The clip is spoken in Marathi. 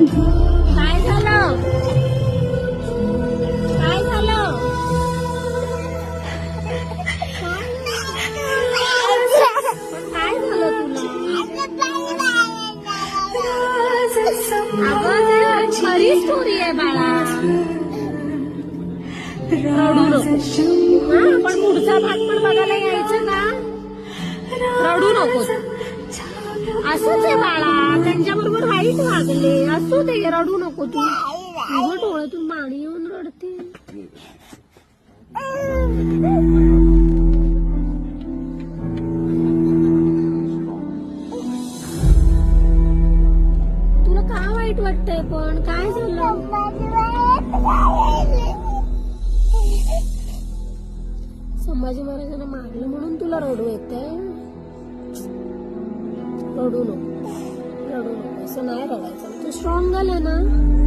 काय झालं? काय झालं? पण काय झालं तुला? अगं ते खरी स्टोरी आहे बाळा. रडू नको. हा, पण पुढचा भाग पण बघायला यायचं ना. रडू नको. असंच आहे बाळा, त्यांच्याबरोबर वाईट वागले. असू दे, रडू नको तू. तुझं डोळ्यातून पाणी येऊन रडते. तुला का वाईट वाटतंय? पण काय झालं? संभाजी महाराजांना मारलं म्हणून तुला रडू येतंय? रडू नको, रडू नको. असं नाही रडायचं. तू स्ट्रॉंग झालं ना.